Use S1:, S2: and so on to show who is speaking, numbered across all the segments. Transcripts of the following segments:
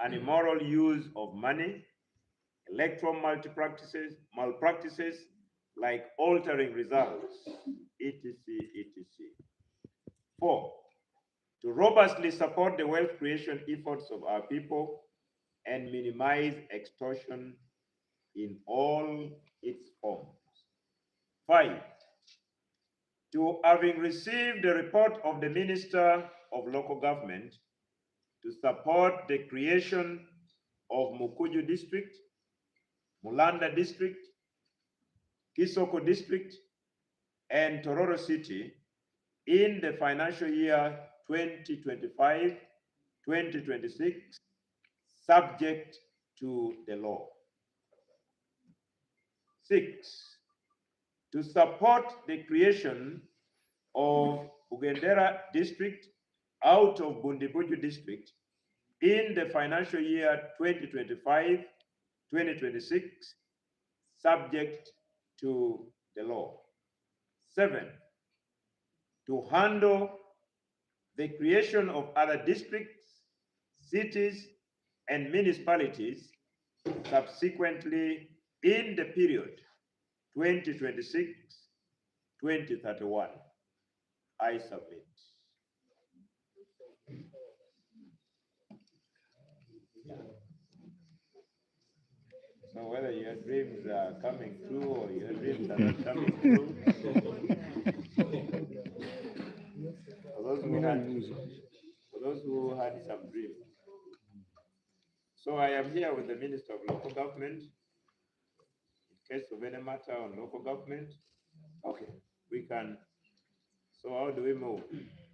S1: and immoral use of money, electoral malpractices like altering results, etc., etc. 4, to robustly support the wealth creation efforts of our people and minimize extortion in all its forms. 5, to having received the report of the Minister of Local Government, to support the creation of Mukuju District, Mulanda District, Kisoko District, and Tororo City in the financial year 2025-2026, subject to the law. 6, to support the creation of Bugendera District out of Bundibuju District in the financial year 2025-2026, subject to the law. 7, to handle the creation of other districts, cities, and municipalities subsequently in the period 2026-2031. I submit. So whether your dreams are coming true or your dreams are not coming true, for those who had some dreams. So I am here with the Minister of Local Government in case of any matter on local government. Okay, we can. So how do we move?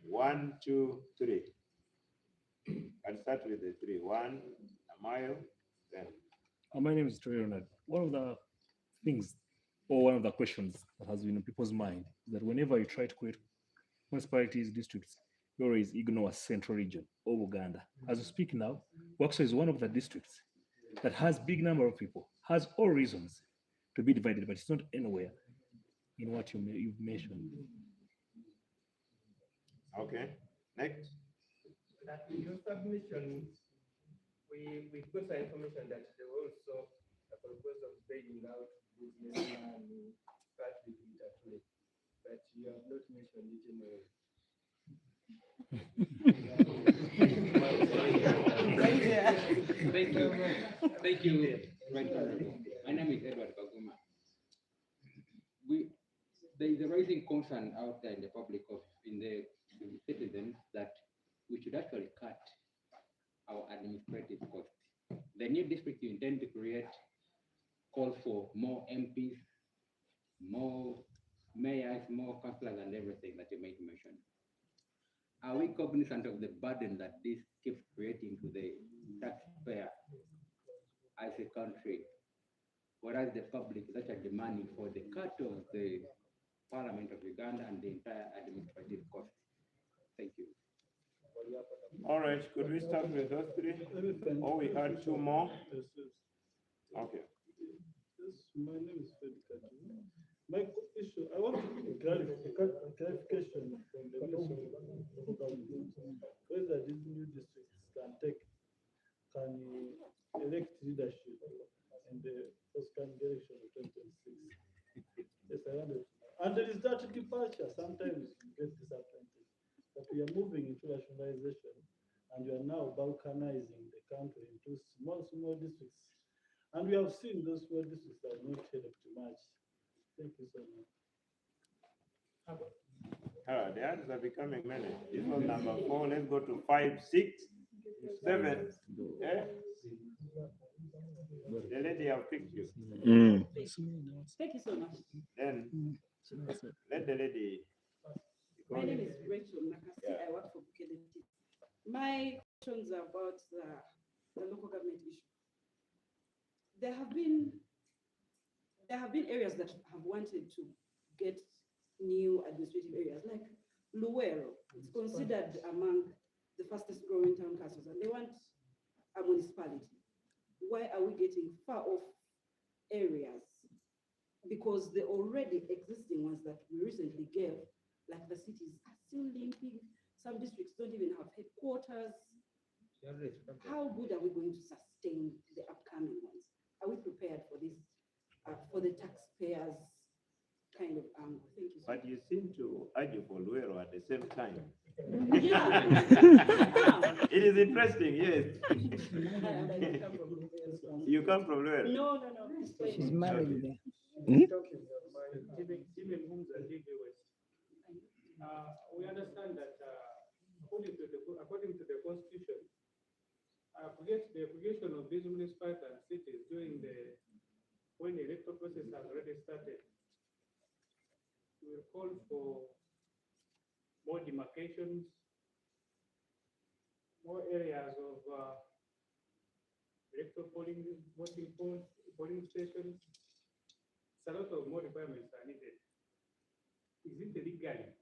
S1: 1, 2, 3. I'll start with the 3. 1, Amayo, then.
S2: My name is Troy Ronald. One of the things, or one of the questions that has been in people's mind, that whenever you try to create municipalities, districts, you always ignore central region of Uganda. As we speak now, Wakso is one of the districts that has big number of people, has all reasons to be divided, but it's not anywhere in what you've mentioned.
S1: Okay, next.
S3: In your submission, we got some information that there was also a proposal of bailing out businessman Patrick Budgetary, but you have not mentioned it anywhere.
S4: Thank you. My name is Edward Kaguma. There is a rising concern out there in the public in the citizens that we should actually cut our administrative costs. The new district you intend to create calls for more MPs, more mayors, more councillors, and everything that you made mention. Are we cognizant of the burden that this keeps creating to the taxpayer as a country, whereas the public is actually demanding for the cut of the Parliament of Uganda and the entire administrative cost? Thank you.
S1: All right, could we start with those 3? Oh, we had 2 more. Okay.
S5: Yes, my name is Fred Katu. My issue, I want clarification from the Minister of Local Government whether these new districts can elect leadership in the forthcoming election of 2026. Yes, I wonder. And there is that departure. Sometimes you get disappointed. But we are moving into rationalization, and we are now balkanizing the country into small districts. And we have seen those small districts that are not helped much. Thank you so much.
S1: The answers are becoming many. This was number 4. Let's go to 5, 6, 7. Yeah? The lady have picked you.
S6: Thank you so much.
S1: Then let the lady.
S6: My name is Rachel Nakasi. Yeah. I work for Budgetary. My questions are about the local government issue. There have been areas that have wanted to get new administrative areas, like Luwero. It's considered among the fastest growing town councils, and they want a municipality. Why are we getting far off areas? Because the already existing ones that we recently gave, like the cities, are still limping. Some districts don't even have headquarters. how good are we going to sustain the upcoming ones? Are we prepared for this, for the taxpayers kind of angle? Thank you.
S1: But you seem to argue for Luero at the same time.
S6: Yeah.
S1: It is interesting, yes. You come from Luero?
S6: No.
S7: She's married there.
S5: We understand that according to the constitution, the application of these municipalities and cities when the electoral process has already started, we will call for more demarcations, more areas of electoral polling stations. It's a lot of more requirements are needed. Is it legally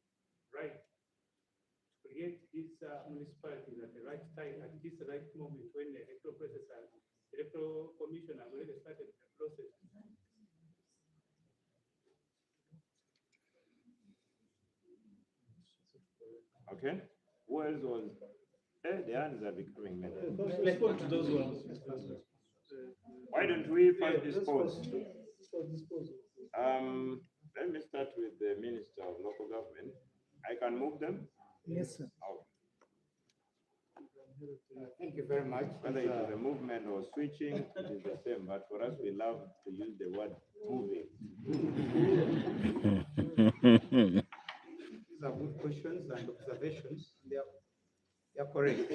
S5: right to create these municipalities at the right time, at this right moment when the electoral process and electoral commission has already started the process?
S1: Okay. Who else was? The hands are becoming many.
S5: Respond to those ones.
S1: Why don't we first dispose?
S5: Dispose.
S1: Let me start with the Minister of Local Government. I can move them?
S7: Yes, sir.
S1: Oh,
S8: Thank you very much.
S1: whether it is a movement or switching, it is the same, but for us, we love to use the word moving.
S8: These are good questions and observations. They are correct.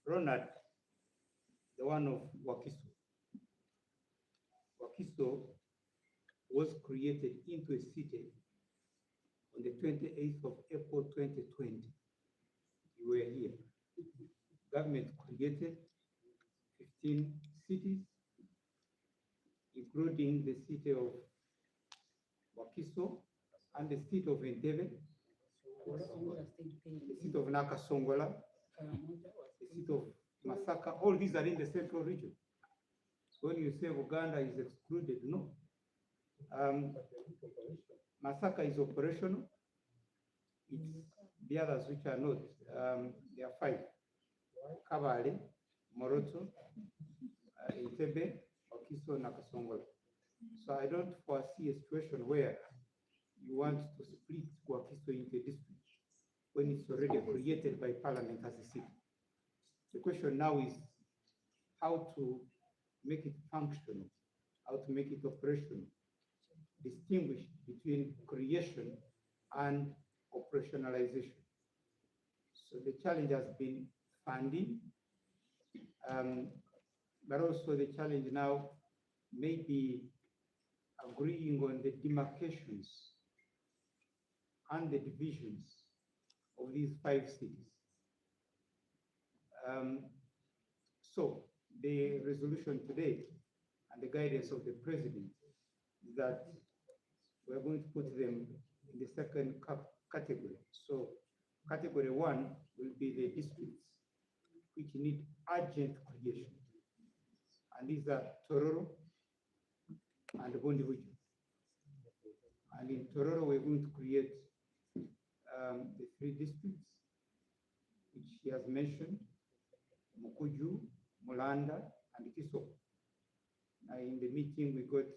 S8: Ronald, the one of Wakiso. Wakiso was created into a city on the 28th of April 2020. You were here. Government created 15 cities, including the city of Wakiso and the city of Entebbe, the city of Nakasongola, the city of Masaka. All these are in the central region. So when you say Uganda is excluded, no. Masaka is operational. It's the others which are not. There are 5. Kabale, Moroto, Entebbe, Wakiso, Nakasongola. So I don't foresee a situation where you want to split Wakiso into a district when it's already created by parliament as a city. The question now is how to make it functional, how to make it operational, distinguish between creation and operationalization. So the challenge has been funding, but also the challenge now may be agreeing on the demarcations and the divisions of these 5 cities. So the resolution today and the guidance of the president is that we're going to put them in the second category. So category 1 will be the districts which need urgent creation. And these are Tororo and Bondibuju. And in Tororo, we're going to create the 3 districts, which he has mentioned, Mukuju, Mulanda, and Kisoko. In the meeting, we got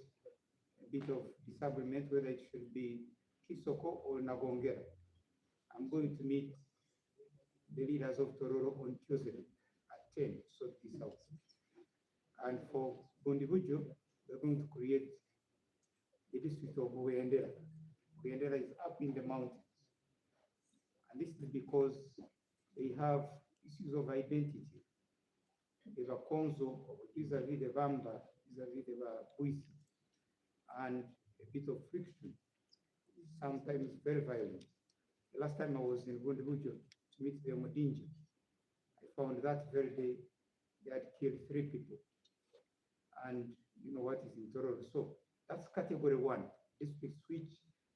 S8: a bit of disagreement whether it should be Kisoko or Nagongera. I'm going to meet the leaders of Tororo on Tuesday at 10, so this out. And for Bondibuju, we're going to create the district of Uyendera. Uyendera is up in the mountains. And this is because they have issues of identity. They have a Konzo vis-a-vis the Vamba, vis-a-vis the Buisi, and a bit of friction, sometimes very violent. The last time I was in Bondibuju to meet the Modinji, I found that very day they had killed 3 people. And you know what is in Tororo. So that's category 1, districts which,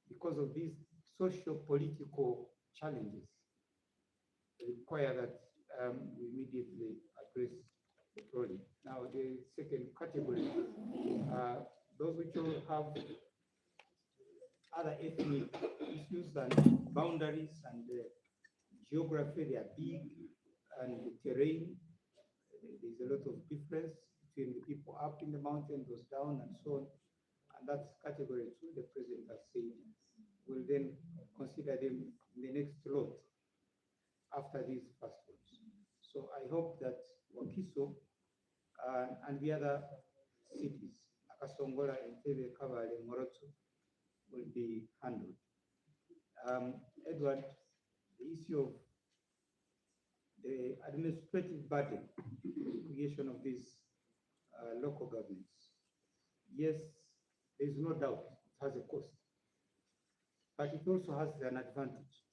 S8: because of these socio-political challenges, require that we immediately address the problem. Now, the second category, those which will have other ethnic issues and boundaries and geography, they are big and the terrain. There's a lot of difference between the people up in the mountain, those down, and so on. And that's category 2. The president has said will then consider them in the next lot after these first ones. So I hope that Wakiso and the other cities, Akasongola, Entebbe, Kabale, Moroto, will be handled. Edward, the issue of the administrative burden, the creation of these local governments. Yes, there is no doubt it has a cost, but it also has an advantage.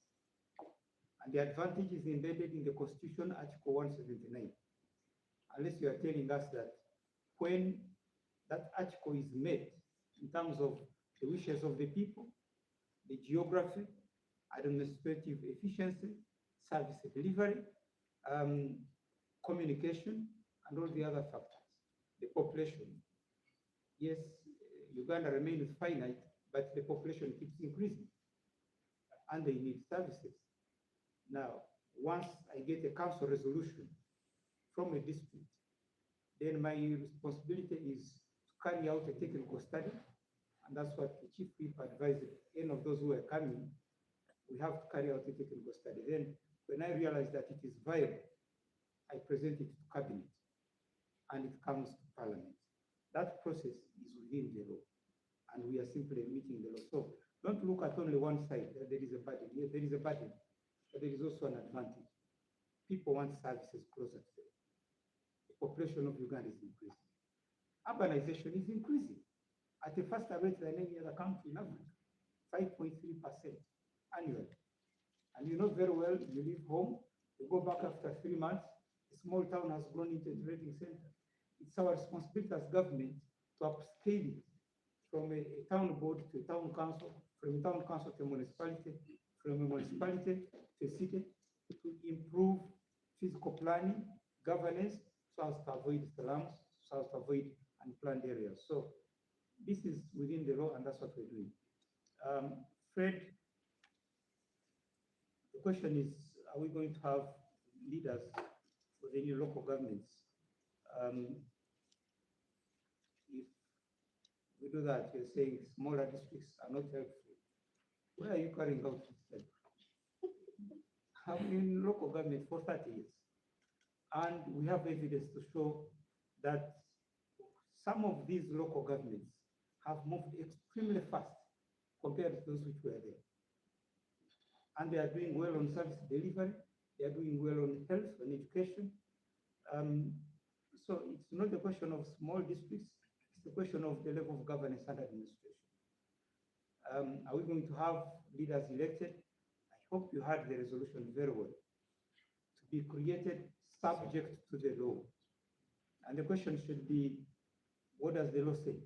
S8: And the advantage is embedded in the Constitution, Article 179. Unless you are telling us that when that article is met in terms of the wishes of the people, the geography, administrative efficiency, service delivery, communication, and all the other factors, the population. Yes, Uganda remains finite, but the population keeps increasing, and they need services. Now, once I get a council resolution from a district, then my responsibility is to carry out a technical study, and that's what the chief whip advised any of those who are coming. We have to carry out a technical study. Then, when I realize that it is viable, I present it to cabinet, and it comes to parliament. That process is within the law, and we are simply meeting the law. So don't look at only one side, that there is a burden. Yes, there is a burden, but there is also an advantage. People want services closer to them. The population of Uganda is increasing. Urbanization is increasing at a faster rate than any other country in Africa, 5.3% annually. And you know very well, you leave home, you go back after 3 months, a small town has grown into a trading center. It's our responsibility as government to upscale it from a town board to a town council, from a town council to a municipality, from a municipality to a city, to improve physical planning, governance, so as to avoid slums, so as to avoid unplanned areas. So this is within the law, and that's what we're doing. Fred, the question is, are we going to have leaders for the new local governments? If we do that, you're saying smaller districts are not helpful. Where are you carrying out this? I've been in local government for 30 years, and we have evidence to show that some of these local governments have moved extremely fast compared to those which were there. And they are doing well on service delivery, they are doing well on health and education. So it's not a question of small districts, it's a question of the level of governance and administration. Are we going to have leaders elected? I hope you heard the resolution very well. To be created subject to the law. And the question should be, what does the law say?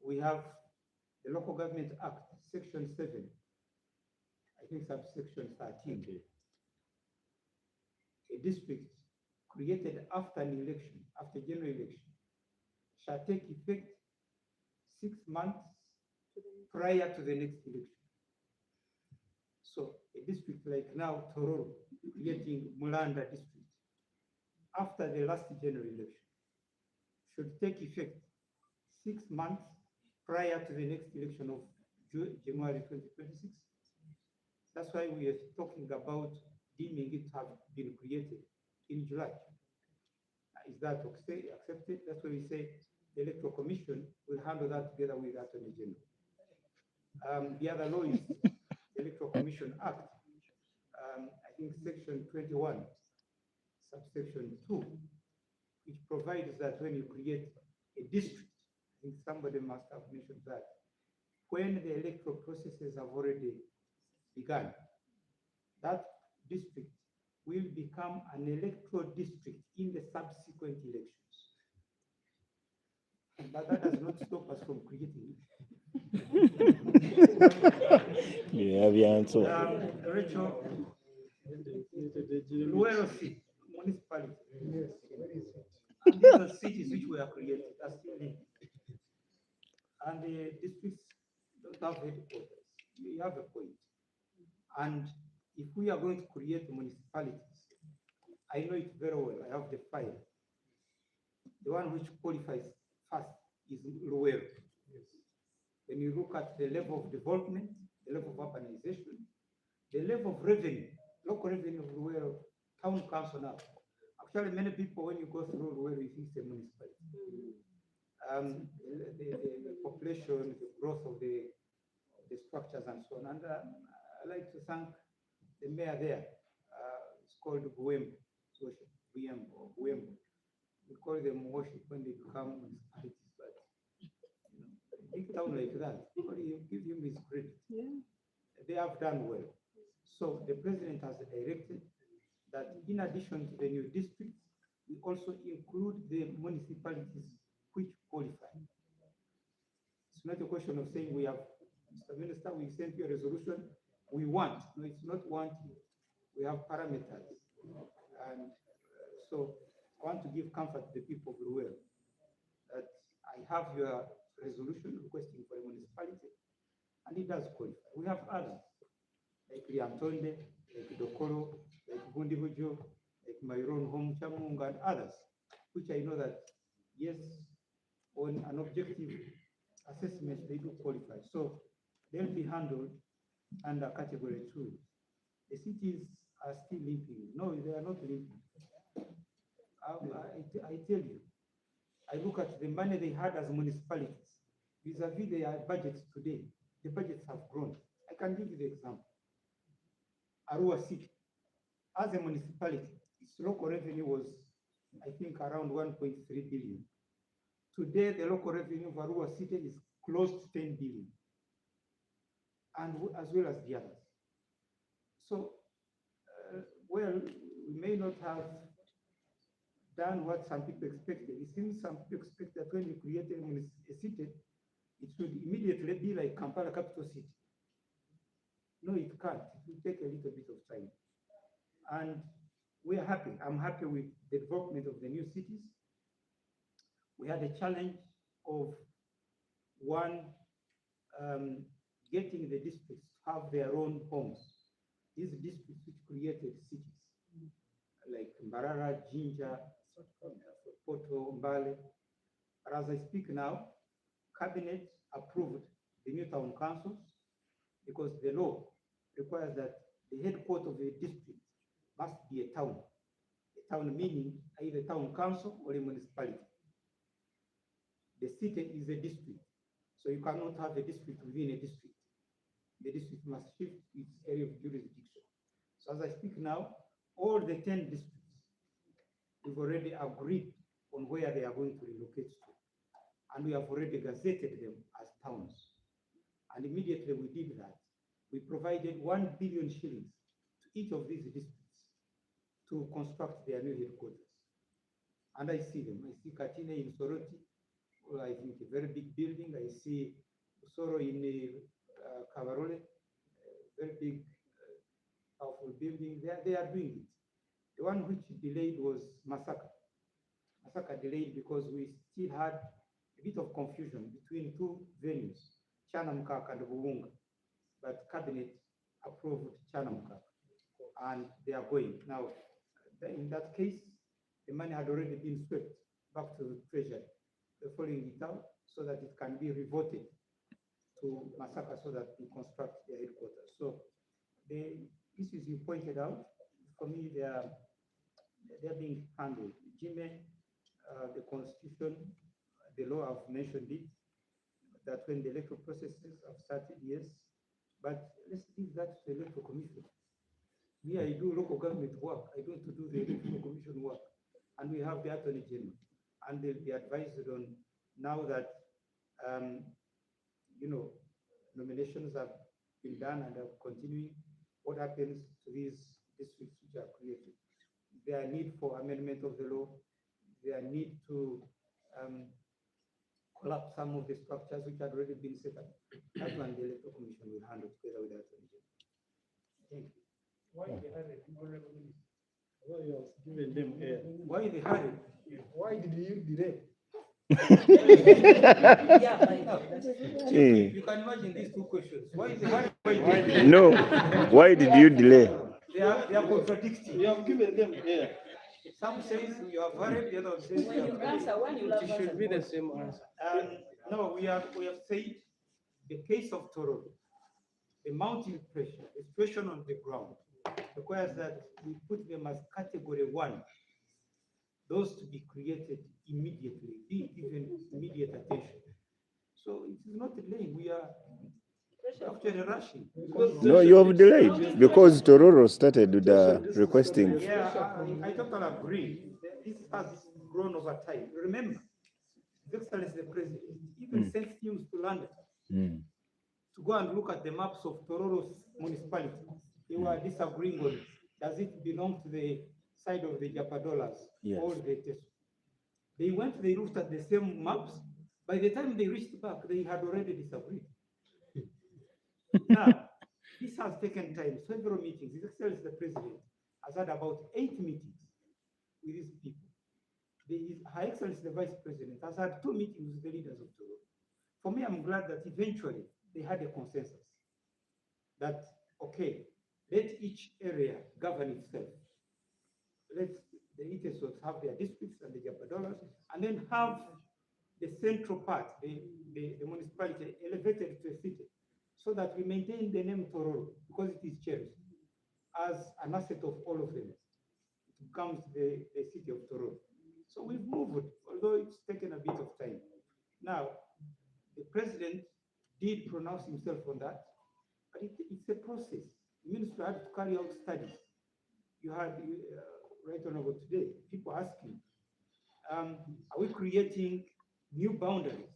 S8: We have the Local Government Act, Section 7, I think subsection 13. Okay. A district created after an election, after general election, shall take effect 6 months prior to the next election. So a district like now, Tororo, creating Mulanda district, after the last general election, should take effect 6 months prior to the next election of January 2026. That's why we are talking about deeming it to have been created in July. Is that accepted? That's why we say the Electoral Commission will handle that together with the Attorney General. The other law is the Electoral Commission Act. I think Section 21, subsection 2, which provides that when you create a district, I think somebody must have mentioned that, when the electoral processes have already begun, that district will become an electoral district in the subsequent elections. But that does not stop us from creating it.
S2: Yeah, the answer.
S8: Rachel, Luero City, municipality. Yes. And these are cities which were created, are still living. And the districts don't have headquarters. You have a point. And if we are going to create municipalities, I know it very well. I have the file. The one which qualifies first is Luweero. When you look at the level of development, the level of urbanization, the level of revenue, local revenue of Luweero, town council now. Actually, many people, when you go through Luweero, you think it's a municipality. The population, the growth of the structures and so on. And I'd like to thank the mayor there. It's called Buembo, or Buembo. We call them worship when they become municipalities, but a big town like that, you give him his credit.
S6: Yeah.
S8: They have done well. So the president has directed that in addition to the new districts, we also include the municipalities which qualify. It's not a question of saying we have, Mr. Minister, we sent you a resolution, we want. No, it's not wanting. We have parameters. And so I want to give comfort to the people of Luweero that I have your resolution requesting for a municipality, and it does qualify. We have others, like Liantonde, like Dokoro, like Bundibujo, like my own home, Chamunga, and others, which I know that, yes, on an objective assessment, they do qualify. So they'll be handled under category 2. The cities are still limping. No, they are not limping. I tell you, I look at the money they had as municipalities vis-a-vis their budgets today. The budgets have grown. I can give you the example. Arua City, as a municipality, its local revenue was, I think, around 1.3 billion. Today, the local revenue of Arua City is close to 10 billion, and as well as the others. So, well, we may not have done what some people expected. It seems some people expect that when you create a city, it should immediately be like Kampala capital city. No, it can't. It will take a little bit of time. And we are happy. I'm happy with the development of the new cities. We had a challenge of one, getting the districts to have their own homes. These districts which created cities, like Mbarara, Jinja, Poto, Mbale. But as I speak now, Cabinet approved the new town councils because the law requires that the headquarters of a district must be a town. A town meaning either town council or a municipality. The city is a district, so you cannot have a district within a district. The district must shift its area of jurisdiction. So as I speak now, all the 10 districts, we've already agreed on where they are going to relocate to. And we have already gazetted them as towns. And immediately we did that. We provided 1 billion shillings to each of these districts to construct their new headquarters. And I see them. I see Katine in Soroti, well, I think a very big building. I see Soro in Kavarole, very big, powerful building. They are doing it. The one which delayed was Masaka. Masaka delayed because we still had a bit of confusion between two venues, Chanamkak and Buwunga. But Cabinet approved Chanamkak, and they are going. Now, in that case, the money had already been swept back to the Treasury. They're following it out so that it can be reverted to Masaka so that we construct their headquarters. So the issues you pointed out, for me, they're being handled. Jimmy, the constitution, the law, I've mentioned it, that when the electoral processes have started, yes, but let's leave that to the electoral commission. Me, I do local government work. I don't do the electoral commission work. And we have the attorney general, and they'll be advised on now that, nominations have been done and are continuing, what happens to these districts which are created. There are need for amendment of the law. There are need to collapse some of the structures which had already been set up. That one the electoral commission will handle together with the attorney general. Thank you.
S5: Why they had it? Well, you have given them air.
S8: Why they had it?
S5: Why did you delay?
S6: Yeah, by now.
S8: You can imagine these two questions. Why they had it?
S9: No. Why did you delay?
S8: They are contradicting.
S5: You have given them air.
S8: Some says you are varied, the other one says
S6: When
S8: you
S6: you
S8: are
S6: answer, when you love
S3: It should be the same answer.
S8: No, we have said the case of Toro, the mounting pressure, the situation on the ground requires that we put them as category 1, those to be created immediately, be given immediate attention. So it is not delaying, we are actually rushing.
S1: No, you have delayed because Tororo started with requesting.
S8: Yeah, I totally agree. This has grown over time. Remember, His Excellency the President even sent teams to London to go and look at the maps of Tororo's municipality. They were disagreeing on, does it belong to the side of the Japadolas or the Teso? They went, they looked at the same maps. By the time they reached back, they had already disagreed. Now, this has taken time, several meetings. His Excellency the President has had about 8 meetings with these people. Her Excellency the Vice President has had 2 meetings with the leaders of Toro. For me, I'm glad that eventually they had a consensus that, okay, let each area govern itself. Let the Itesos have their districts and the Japadolas, and then have the central part, the municipality, elevated to a city, so that we maintain the name Tororo, because it is cherished as an asset of all of them. It becomes the city of Tororo. So we've moved, although it's taken a bit of time. Now, the president did pronounce himself on that, but it's a process. The ministry had to carry out studies. You had, right honorable today, people asking, are we creating new boundaries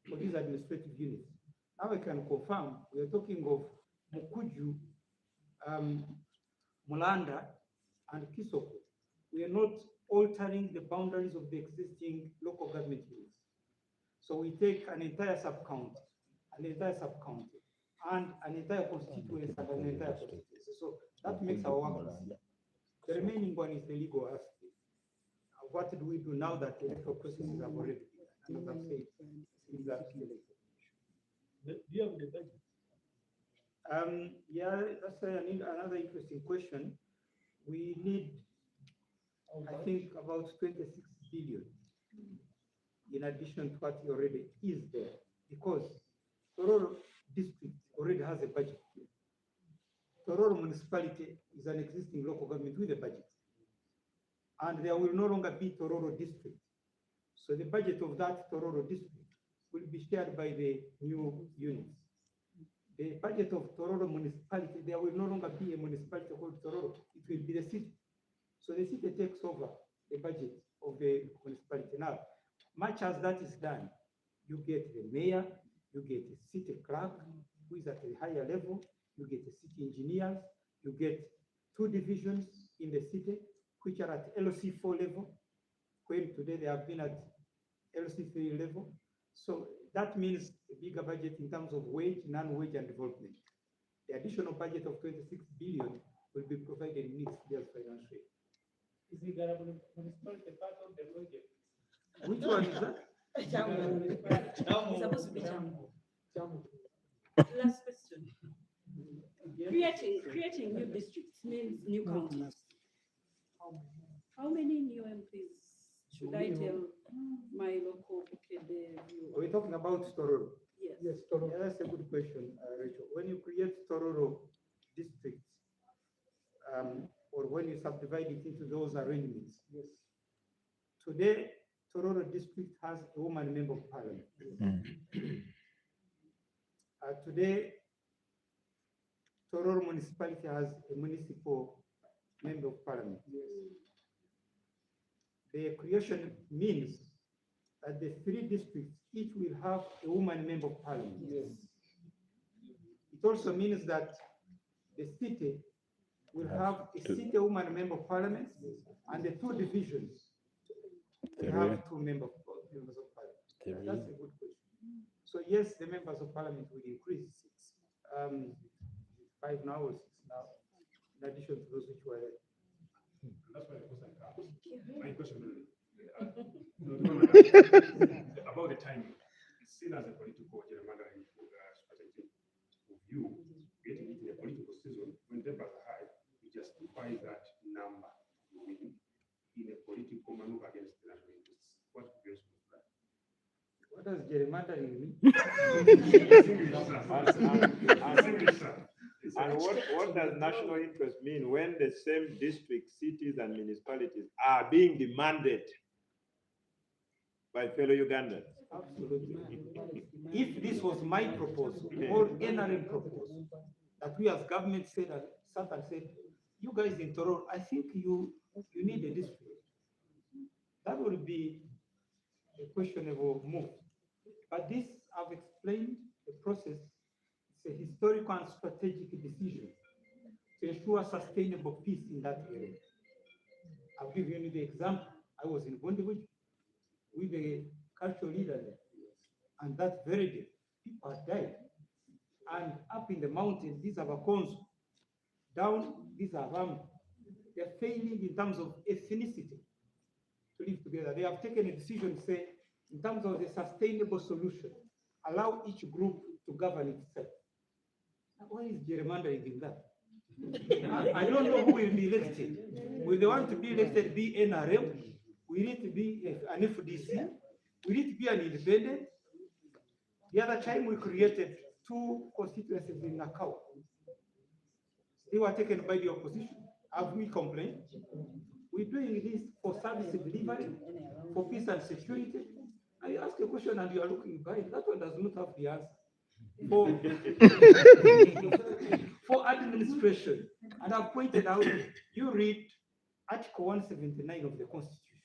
S8: for these administrative units? Now I can confirm, we are talking of Mukuju, Mulanda, and Kisoko. We are not altering the boundaries of the existing local government units. So we take an entire sub-county, an entire sub-county, and an entire constituency, and an entire constituency. So that makes our work easy. The remaining one is the legal aspect. What do we do now that the electoral processes have already begun? And as I've said, things are still
S5: Do you have the budget?
S8: Yeah, that's another interesting question. We need, I think, about 26 billion in addition to what already is there, because Tororo district already has a budget. Tororo municipality is an existing local government with a budget, and there will no longer be Tororo district. So the budget of that Tororo district will be shared by the new units. The budget of Tororo municipality, there will no longer be a municipality called Tororo. It will be the city. So the city takes over the budget of the municipality. Now, much as that is done, you get the mayor, you get a city clerk, who is at a higher level, you get the city engineers, you get 2 divisions in the city, which are at LC4 level, when today they have been at LC3 level. So that means a bigger budget in terms of wage, non-wage, and development. The additional budget of 26 billion will be provided in next year's financial year.
S3: Is the government municipality part of the project?
S8: Which one is that?
S6: It's supposed to be Jambo. Last question. Creating new districts means new counties. How many new MPs should I tell my local
S8: Are we talking about Tororo?
S6: Yes.
S8: Yes, Tororo. Yeah, that's a good question, Rachel. When you create Tororo districts, or when you subdivide it into those arrangements, yes. Today, Tororo district has a woman member of parliament. Today, Tororo municipality has a municipal member of parliament. Yes. The creation means that the 3 districts each will have a woman member of parliament. Yes. It also means that the city will have a city woman member of parliament, and the 2 divisions will have 2 members of parliament. That's a good question. So yes, the members of parliament will increase. 5 now or 6 now, in addition to those which were there.
S9: That's why my question about the timing. It's seen as a political gerrymandering strategy of you getting it in a political season when tempers are high, you justify that number you win. maneuver against the national interests. What could be response to that?
S8: What does gerrymandering mean?
S1: And what does national interest mean when the same districts, cities, and municipalities are being demanded by fellow Ugandans?
S8: Absolutely. If this was my proposal or NRM proposal, that we as government said, sat and said, you guys in Toronto, I think you need a district. That would be a questionable move. But this, I've explained the process. It's a historical and strategic decision to ensure sustainable peace in that area. I'll give you the example. I was in Bondewij with a cultural leader there. And that very day, people had died. And up in the mountains, these are Bakonzo. Down, these are Ram. They're failing in terms of ethnicity to live together. They have taken a decision to say, in terms of the sustainable solution, allow each group to govern itself. Now, why is gerrymandering in that? I don't know who will be elected. Will they want to be elected be NRM? We need to be an FDC. We need to be an independent. The other time we created 2 constituencies in Nakao. They were taken by the opposition. Have we complained? We're doing this for service delivery, for peace and security. I ask a question and you are looking back. That one does not have the answer. For administration, and I've pointed out, you read Article 179 of the Constitution.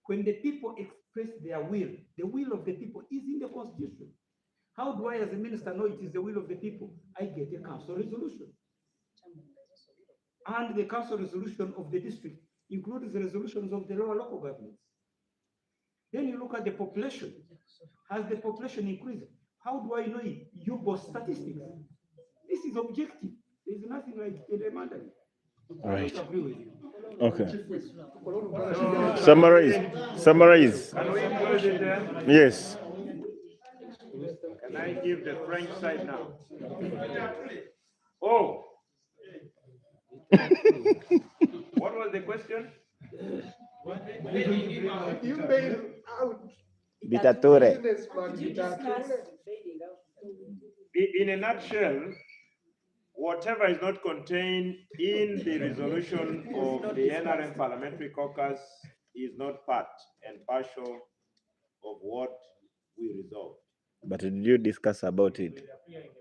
S8: When the people express their will, the will of the people is in the Constitution. How do I, as a minister, know it is the will of the people? I get a council resolution. And the council resolution of the district includes the resolutions of the local governments. Then you look at the population. Has the population increased? How do I know it? You go statistics. This is objective. There is nothing like gerrymandering.
S10: Right.
S8: I agree with you.
S10: Okay. Summarize.
S1: Can we close it there?
S10: Yes.
S1: Can I give the French side now? Oh. What was the question?
S3: You bail out.
S10: Dictature.
S6: Did you discuss bailing out?
S1: In a nutshell, whatever is not contained in the resolution of the NRM Parliamentary Caucus is not part and partial of what we resolved.
S10: But did you discuss about it?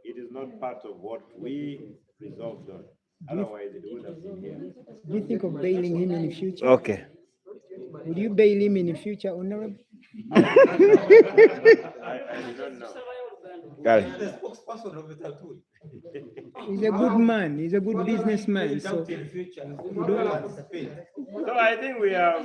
S1: It is not part of what we resolved on. Otherwise, it would have been here.
S7: Do you think of bailing him in the future?
S10: Okay.
S7: Would you bail him in the future, Honorable?
S1: I don't know.
S10: Got
S8: The spokesperson of it too.
S7: He's a good man. He's a good businessman. So
S8: In future, we don't participate.
S1: So I think we have